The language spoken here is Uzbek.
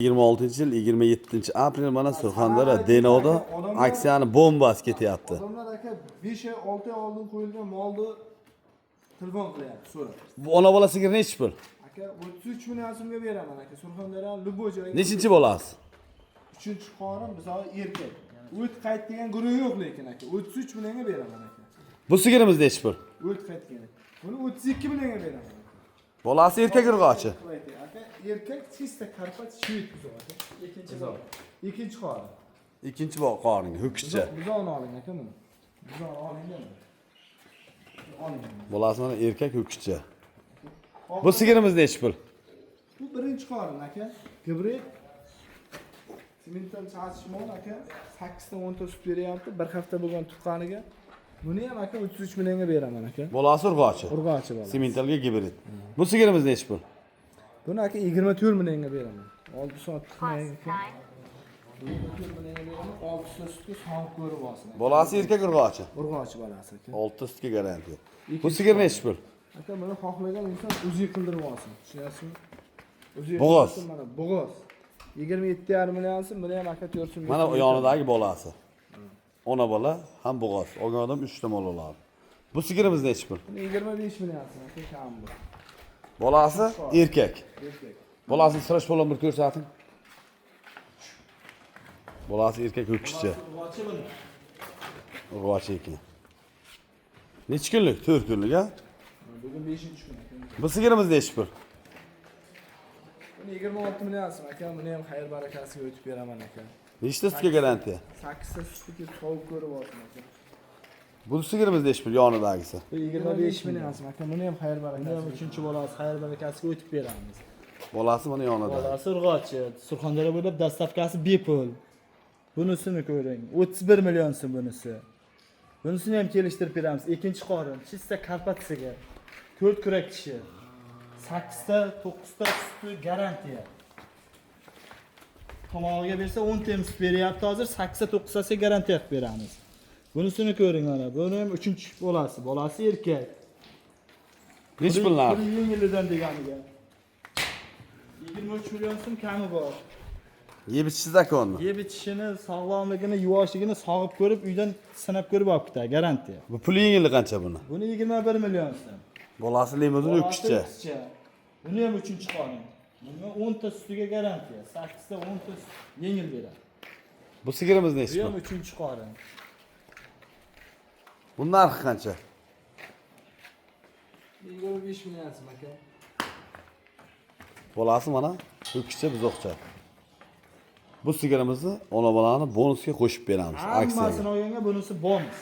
26-yil 27-aprel mana Surxondaryo Denovda aksiyani bombasi ketyapti. Odamlar aka 5 oy 6 oy oldin qo'yilgan molni telefon qilyapti, so'rab. Bu ona bola sigir nechi pul? Aka 33 million so'mga beraman aka. Surxondaryo Luboy joyiga. Nechinchi bolasi? 3-qorin bizga erkak. O't qaytgan guruh yo'q lekin aka. 33 millionga beraman aka. Bu sigirimiz nechi pul? O't qaytgan. Buni 32 millionga beraman. Bolasi erkak urg'ochi. Aka erkak chista karpat shved bizga aka. Ikkinchi qorin. Ikkinchi qorin, ho'kizcha. Buzovni oling aka buni. Buzovni oling. Oling. Bolasi mana erkak ho'kizcha. Bu sigirimiz nechi pul? Bu birinchi qorin aka. Gibrid. Simental chashmon aka 8 ta 10 ta sut beryapti. Bir hafta bo'lgan tuqqaniga. Buni ham aka 33 millionga beraman aka. Bolasi urg'ochi. Urg'ochi bola. Simentalga gibrid. Bu sigirimiz nechi pul? Buni aka 24 millionga beraman. 6 soat tuqqaniga aka. 24 millionga beraman. 6 soat sutga sog'ib ko'rib olsin. Bolasi erkak urg'ochi. Urg'ochi bolasi aka. 6 sutga garantiya. Bu sigir nechi pul? Aka buni xohlagan inson o'zi qildirib olsin. Tushunasizmi? O'zi Bo'g'oz. Mana bo'g'oz. 27,5 millionsin, buni ham aka 4 million. Mana yonidagi bolasi. Ona bola ham bo'g'oz. Olgan odam 3 ta mol oladi. Bu sigirimiz nechi pul? 25 millionsin aka kam bu. Bolasi erkak. Erkak. Bolasini sirash bilan bir ko'rsating. Bolasi erkak ho'kizcha. Urg'ochi buni. Urg'ochi ekan. Necha kunlik? 4 kunlik, ha? Bugun 5-kun aka. Bu sigirimiz nechi pul? Buni 26 millionsin aka, buni ham xayr barakasiga o'tib beraman aka. Nechta sutga garantiya? 8 ta sutga sovib ko'rib olsin aka. Bu sigirimiz nechi pul yonidagisi? Bu 25 millionsin aka, buni ham xayr barakasiga. Buni ham uchinchi bolasi xayr barakasiga o'tib beramiz. Bolasi mana yonida. Bolasi urg'ochi, Surxondaryo bo'lib dastavkasi bepul. Bunisini ko'ring, 31 millionsin bunisi. Bunisini ham kelishtirib beramiz. Ikkinchi qorin, chista karpatsiga. 4 kurak tishi. 8 ta, 9 ta suti garantiya. Tomog'iga bersa 10 ta sut beryapti hozir, 8 ta 9 tasiga garantiya qilib beramiz. Bunisini ko'ring mana. Buni ham uchinchi bolasi, bolasi erkak. Nechi pul narxi? Buni yengilidan deganiga. 23 million so'm kami bor. Yeb ichish zakonmi? Yeb ichishini, sog'lomligini, yuvoshligini sog'ib ko'rib, uydan sinab ko'rib olib ketadi, garantiya. Bu pul yengili qancha buni? Buni 21 million so'm. Bolasi limuzin ho'kizcha. Buni ham uchinchi qorin. Bunga 10 ta sutiga garantiya, 8 ta 10 ta yengil beradi. Bu sigirimiz Bu nechi ham pul? uchinchi qorin. Bunun narxi qancha? 25 millionsin aka. Bolasi mana ho'kizcha buzoqcha. Bu sigirimizni ona bolani bonusga qo'shib beramiz. Hammasini olganga bunisi bonus.